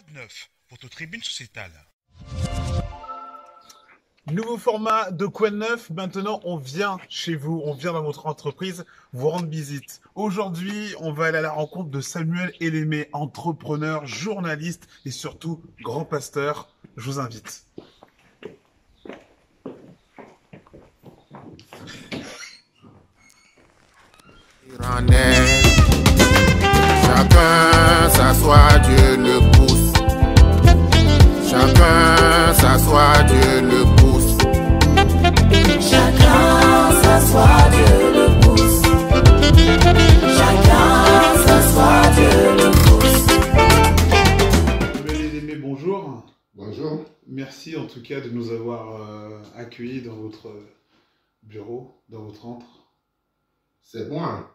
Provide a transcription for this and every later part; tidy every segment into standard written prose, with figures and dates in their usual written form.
Quoi de neuf, votre tribune sociétale? Nouveau format de Quoi de neuf. Maintenant, on vient chez vous, on vient dans votre entreprise vous rendre visite. Aujourd'hui, on va aller à la rencontre de Samuel Elémé, entrepreneur, journaliste et surtout grand pasteur. Je vous invite. Chacun s'assoit, Dieu le pousse. Chacun s'assoit, Dieu le pousse. Chacun s'assoit, Dieu le pousse. Chacun s'assoit, Dieu le pousse. Samuel Elémé, bonjour. Bonjour. Merci en tout cas de nous avoir accueillis dans votre bureau, dans votre antre. C'est moi.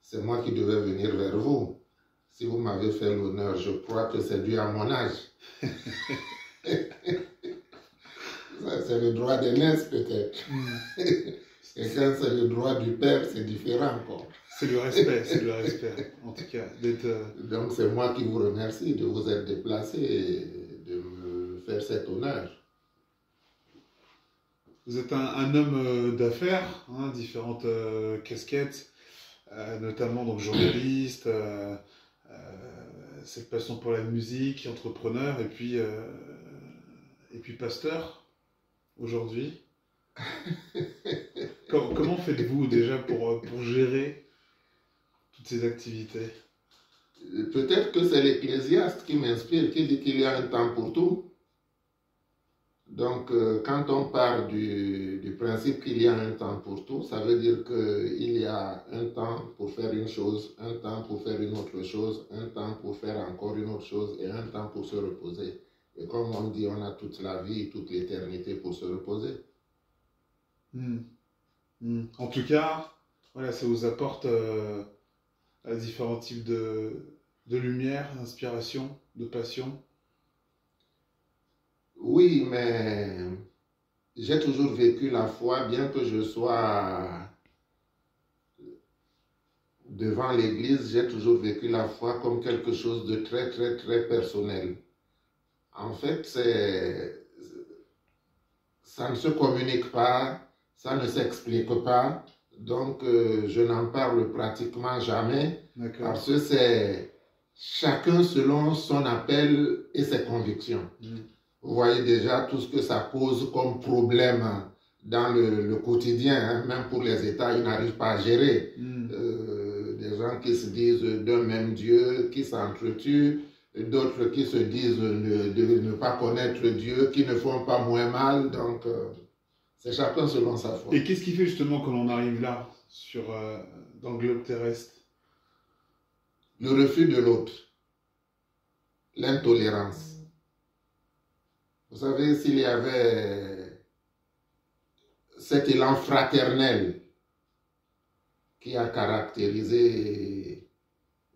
C'est moi qui devais venir vers vous. Si vous m'avez fait l'honneur, je crois que c'est dû à mon âge. Ça, c'est le droit d'aînesse peut-être. Et quand c'est le droit du père, c'est différent encore. C'est le respect, en tout cas, d'être... Donc c'est moi qui vous remercie de vous être déplacé et de me faire cet honneur. Vous êtes un homme d'affaires, hein, différentes casquettes, notamment donc journaliste, cette passion pour la musique, entrepreneur, et puis pasteur aujourd'hui. Comment faites-vous déjà pour gérer toutes ces activités? Peut-être que c'est l'Ecclésiaste qui m'inspire, qui dit qu'il y a un temps pour tout. Donc, quand on part du principe qu'il y a un temps pour tout, ça veut dire qu'il y a un temps pour faire une chose, un temps pour faire une autre chose, un temps pour faire encore une autre chose et un temps pour se reposer. Et comme on dit, on a toute la vie, toute l'éternité pour se reposer. En tout cas, voilà, ça vous apporte différents types de lumière, d'inspiration, de passion. Oui, mais j'ai toujours vécu la foi, bien que je sois devant l'Église, j'ai toujours vécu la foi comme quelque chose de très, très, très personnel. En fait, ça ne se communique pas, ça ne s'explique pas, donc je n'en parle pratiquement jamais, parce que c'est chacun selon son appel et ses convictions. Vous voyez déjà tout ce que ça cause comme problème dans le quotidien, hein, même pour les États, ils n'arrivent pas à gérer. Des gens qui se disent d'un même Dieu, qui s'entretuent, d'autres qui se disent de ne pas connaître Dieu, qui ne font pas moins mal, donc c'est chacun selon sa foi. Et qu'est-ce qui fait justement que l'on arrive là, dans le globe terrestre? Le refus de l'autre, l'intolérance. Vous savez, s'il y avait cet élan fraternel qui a caractérisé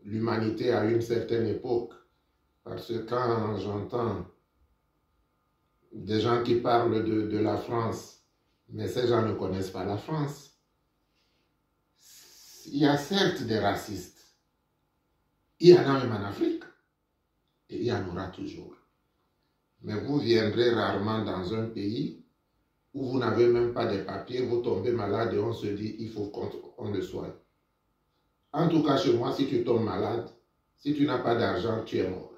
l'humanité à une certaine époque, parce que quand j'entends des gens qui parlent de la France, mais ces gens ne connaissent pas la France, il y a certes des racistes, il y en a même en Afrique, et il y en aura toujours. Mais vous viendrez rarement dans un pays où vous n'avez même pas de papiers, vous tombez malade et on se dit il faut qu'on le soigne. En tout cas, chez moi, si tu tombes malade, si tu n'as pas d'argent, tu es mort.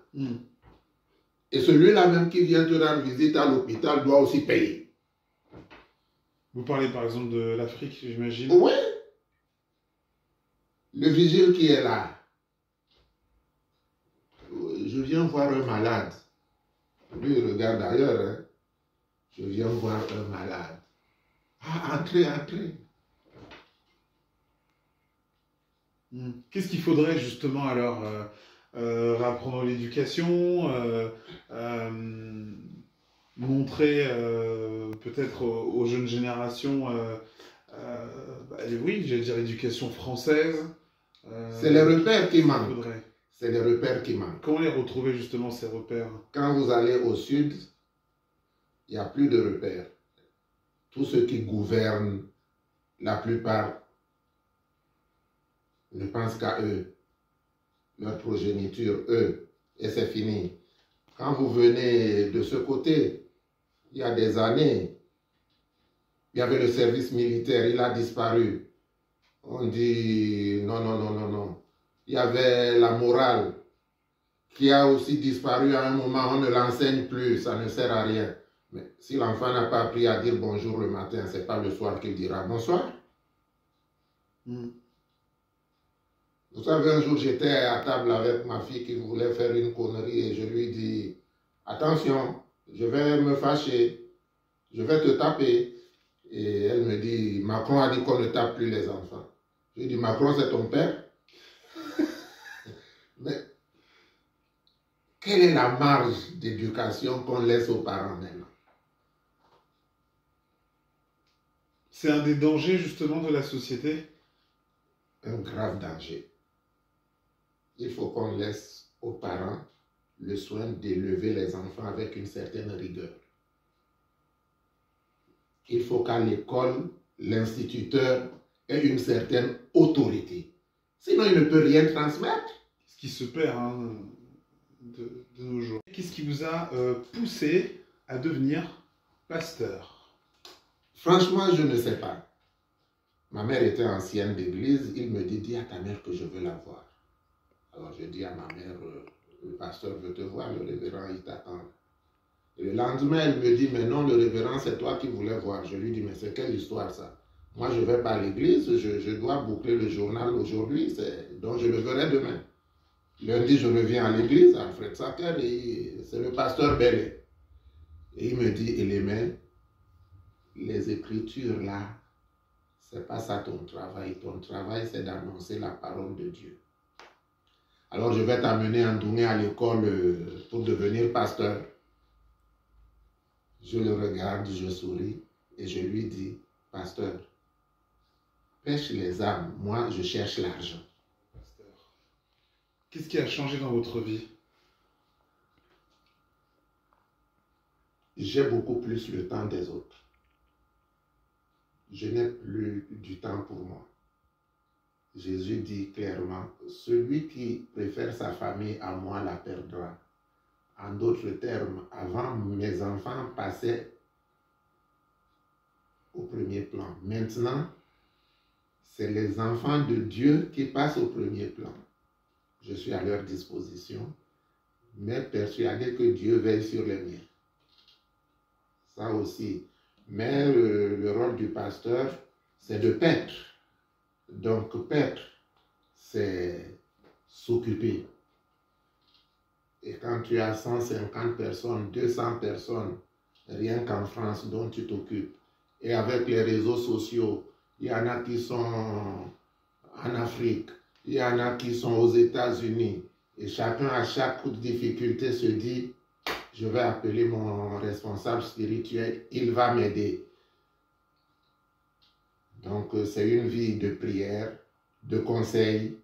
Et celui-là même qui vient te rendre visite à l'hôpital doit aussi payer. Vous parlez par exemple de l'Afrique, j'imagine? Oui. Le vigile qui est là. Je viens voir un malade. Lui, il regarde ailleurs. Hein. Je viens voir un malade. Ah, entrez, entrez. Qu'est-ce qu'il faudrait justement alors réapprendre l'éducation, montrer peut-être aux jeunes générations, oui, j'allais dire éducation française. C'est les repères qui manquent. C'est les repères qui manquent. Comment les retrouver justement ces repères? Quand vous allez au sud, il n'y a plus de repères. Tous ceux qui gouvernent, la plupart, ne pensent qu'à eux, leur progéniture, eux, et c'est fini. Quand vous venez de ce côté, il y a des années, il y avait le service militaire, il a disparu. On dit non, non, non, non, non. Il y avait la morale qui a aussi disparu à un moment, on ne l'enseigne plus, ça ne sert à rien. Mais si l'enfant n'a pas appris à dire bonjour le matin, ce n'est pas le soir qu'il dira bonsoir. Vous savez, un jour, j'étais à table avec ma fille qui voulait faire une connerie et je lui dis, attention, je vais me fâcher, je vais te taper. Et elle me dit, Macron a dit qu'on ne tape plus les enfants. Je lui dis, Macron, c'est ton père? Mais quelle est la marge d'éducation qu'on laisse aux parents maintenant? C'est un des dangers justement de la société? Un grave danger. Il faut qu'on laisse aux parents le soin d'élever les enfants avec une certaine rigueur. Il faut qu'à l'école, l'instituteur ait une certaine autorité. Sinon, il ne peut rien transmettre. Ce qui se perd hein, de nos jours. Qu'est-ce qui vous a poussé à devenir pasteur? Franchement, je ne sais pas. Ma mère était ancienne d'église. Il me dit, dis à ta mère que je veux la voir. Alors je dis à ma mère, le pasteur veut te voir, le révérend, il t'attend. Et le lendemain, elle me dit, mais non, le révérend, c'est toi qui voulais voir. Je lui dis, mais c'est quelle histoire ça? Moi, je ne vais pas à l'église, je dois boucler le journal aujourd'hui, donc je le verrai demain. Lundi, je reviens à l'église, à Alfred Sacker, et c'est le pasteur Bellet. Et il me dit, Élémène, les écritures là, c'est pas ça ton travail. Ton travail, c'est d'annoncer la parole de Dieu. Alors, je vais t'amener en Douné à l'école pour devenir pasteur. Je le regarde, je souris et je lui dis, pasteur, pêche les âmes, moi je cherche l'argent. Pasteur, qu'est-ce qui a changé dans votre vie? J'ai beaucoup plus le temps des autres. Je n'ai plus du temps pour moi. Jésus dit clairement, celui qui préfère sa famille à moi la perdra. En d'autres termes, avant, mes enfants passaient au premier plan. Maintenant, c'est les enfants de Dieu qui passent au premier plan. Je suis à leur disposition, mais persuadé que Dieu veille sur les miens. Ça aussi. Mais le rôle du pasteur, c'est de paître. Donc, paître, c'est s'occuper. Et quand tu as 150 personnes, 200 personnes, rien qu'en France, dont tu t'occupes, et avec les réseaux sociaux, il y en a qui sont en Afrique, il y en a qui sont aux États-Unis, et chacun à chaque difficulté se dit, je vais appeler mon responsable spirituel, il va m'aider. Donc, c'est une vie de prière, de conseil,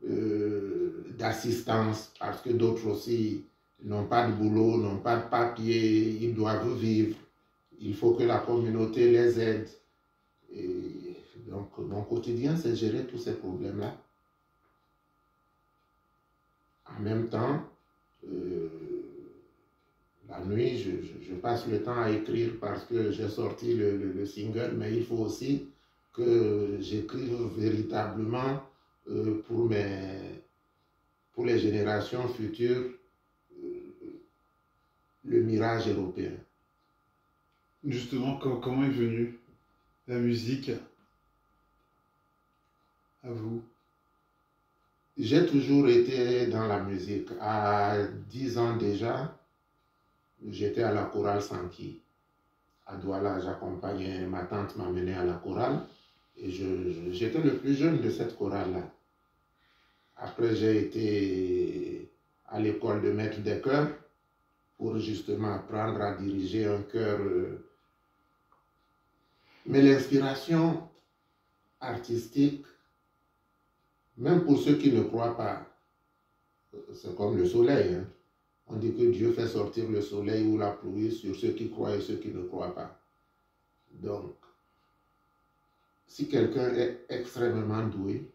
d'assistance, parce que d'autres aussi n'ont pas de boulot, n'ont pas de papier, ils doivent vivre. Il faut que la communauté les aide. Et donc, mon quotidien, c'est gérer tous ces problèmes-là. En même temps, la nuit, je passe le temps à écrire parce que j'ai sorti le single, mais il faut aussi que j'écrive véritablement pour les générations futures le mirage européen. Justement, comment est venue la musique à vous? J'ai toujours été dans la musique. À 10 ans déjà, j'étais à la chorale Sanki. À Douala, j'accompagnais, ma tante m'amenait à la chorale. Et j'étais le plus jeune de cette chorale-là. Après, j'ai été à l'école de maître des chœurs pour justement apprendre à diriger un chœur. Mais l'inspiration artistique, même pour ceux qui ne croient pas, c'est comme le soleil. Hein. On dit que Dieu fait sortir le soleil ou la pluie sur ceux qui croient et ceux qui ne croient pas. Donc, si quelqu'un est extrêmement doué,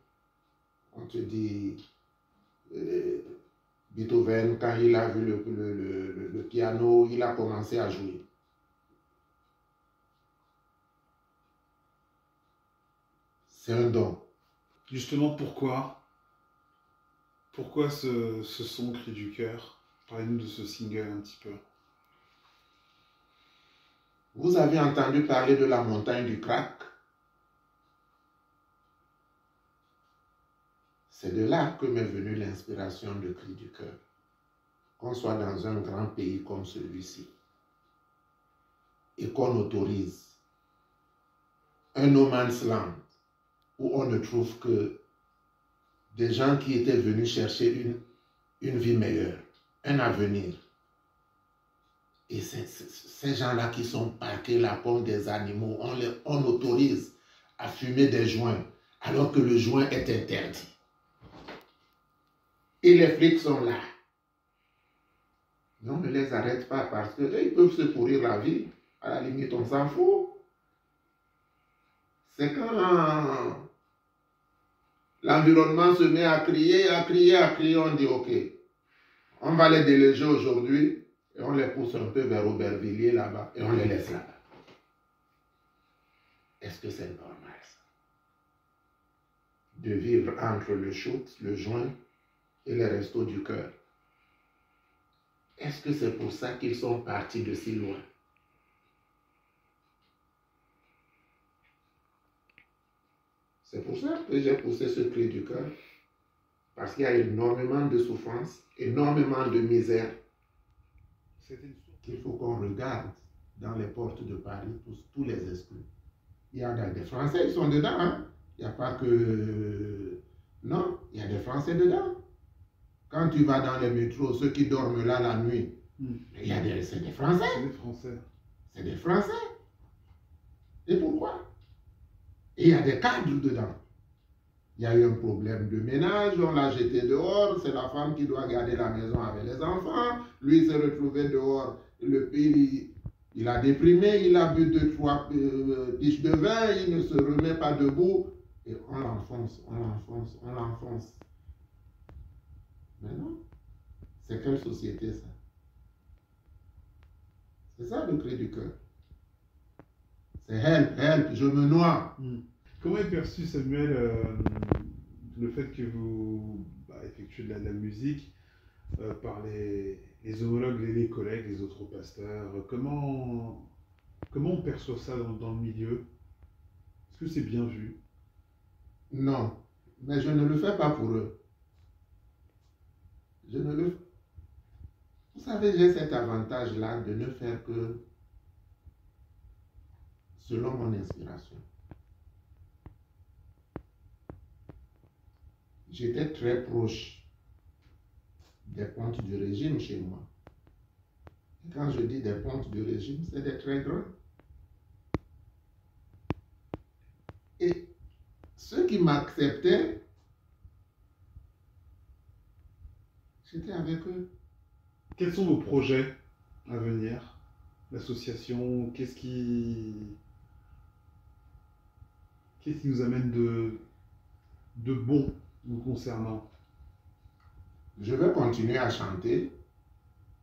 on te dit, Beethoven, quand il a vu piano, il a commencé à jouer. C'est un don. Justement, pourquoi ce son Cri du cœur? Parlez-nous de ce single un petit peu. Vous avez entendu parler de la montagne du crack? C'est de là que m'est venue l'inspiration de Cri du cœur. Qu'on soit dans un grand pays comme celui-ci et qu'on autorise un no man's land où on ne trouve que des gens qui étaient venus chercher une vie meilleure, un avenir. Et ces gens-là qui sont parqués là comme des animaux, on autorise à fumer des joints alors que le joint est interdit. Et les flics sont là. Mais on ne les arrête pas parce qu'ils peuvent se pourrir la vie. À la limite, on s'en fout. C'est quand l'environnement se met à crier, on dit ok, on va les déléger aujourd'hui et on les pousse un peu vers Aubervilliers là-bas et on les laisse là-bas. Est-ce que c'est normal ça? De vivre entre le shoot, le joint et les restos du cœur. Est-ce que c'est pour ça qu'ils sont partis de si loin? C'est pour ça que j'ai poussé ce cri du cœur. Parce qu'il y a énormément de souffrance, énormément de misère. Il faut qu'on regarde dans les portes de Paris tous les esprits. Il y a des Français, ils sont dedans. Hein? Il n'y a pas que... Non, il y a des Français dedans. Quand tu vas dans les métros, ceux qui dorment là la nuit, c'est des Français. C'est des Français. C'est des Français. Et pourquoi? Et il y a des cadres dedans. Il y a eu un problème de ménage, on l'a jeté dehors, c'est la femme qui doit garder la maison avec les enfants. Lui, il s'est retrouvé dehors, le pire, il a déprimé, il a bu 2-3 piches de vin, il ne se remet pas debout. Et on l'enfonce. Mais non, c'est quelle société ça? C'est ça le cri du cœur. C'est help, je me noie. Comment est perçu, Samuel, le fait que vous effectuez de la musique par les homologues, les collègues, les autres pasteurs? Comment on perçoit ça dans le milieu? Est-ce que c'est bien vu? Non, mais je ne le fais pas pour eux. Vous savez, j'ai cet avantage-là de ne faire que selon mon inspiration. J'étais très proche des pontes du régime chez moi. Et quand je dis des pontes du régime, c'est des très grands. Et ceux qui m'acceptaient, j'étais avec eux. Quels sont vos projets à venir? L'association, qu'est-ce qui nous amène de bon nous concernant? Je vais continuer à chanter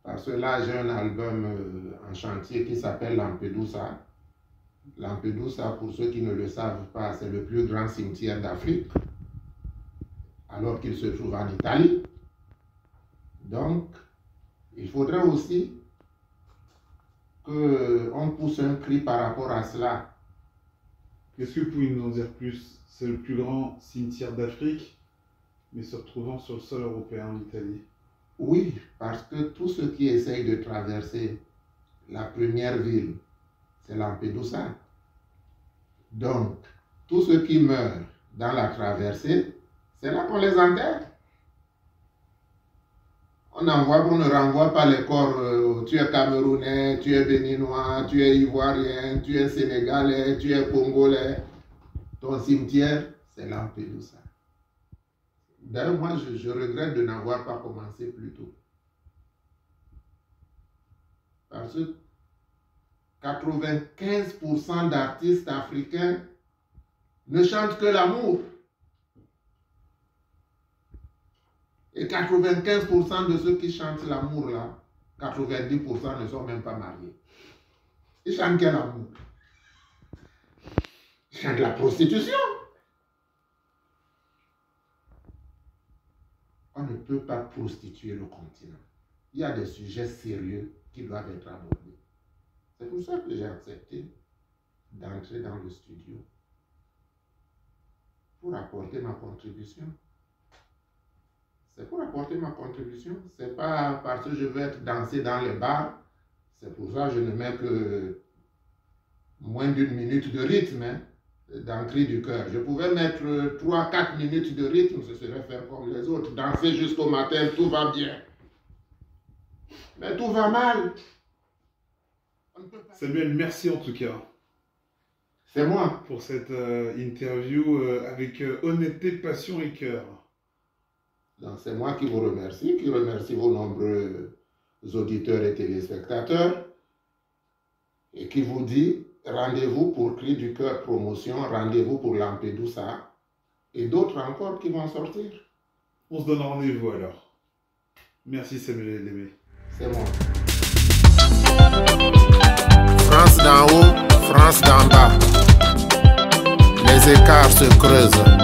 parce que là j'ai un album en chantier qui s'appelle Lampedusa. Lampedusa, pour ceux qui ne le savent pas, c'est le plus grand cimetière d'Afrique, alors qu'il se trouve en Italie. Donc, il faudrait aussi qu'on pousse un cri par rapport à cela. Est-ce que vous pouvez nous en dire plus? C'est le plus grand cimetière d'Afrique, mais se retrouvant sur le sol européen en Italie. Oui, parce que tous ceux qui essayent de traverser la première ville, c'est Lampedusa. Donc, tous ceux qui meurent dans la traversée, c'est là qu'on les enterre. On ne renvoie pas les corps, tu es Camerounais, tu es Béninois, tu es Ivoirien, tu es Sénégalais, tu es Congolais. Ton cimetière, c'est Lampedusa. D'ailleurs, moi, je regrette de n'avoir pas commencé plus tôt. Parce que 95% d'artistes africains ne chantent que l'amour. Et 95% de ceux qui chantent l'amour là 90% ne sont même pas mariés. Ils chantent quel amour? Ils chantent la prostitution. On ne peut pas prostituer le continent. Il y a des sujets sérieux qui doivent être abordés. C'est pour ça que j'ai accepté d'entrer dans le studio pour apporter ma contribution. C'est pour apporter ma contribution. C'est pas parce que je vais être dansé dans les bars. C'est pour ça que je ne mets que moins d'1 minute de rythme dans Cri du cœur. Je pouvais mettre 3-4 minutes de rythme, ce serait faire comme les autres. Danser jusqu'au matin, tout va bien. Mais tout va mal. Samuel, merci en tout cas. C'est moi. Pour cette interview avec honnêteté, passion et cœur. C'est moi qui vous remercie, qui remercie vos nombreux auditeurs et téléspectateurs et qui vous dit rendez-vous pour Cri du cœur promotion, rendez-vous pour Lampedusa et d'autres encore qui vont sortir. On se donne rendez-vous alors. Merci Samuel Elémé. C'est moi. France d'en haut, France d'en bas. Les écarts se creusent.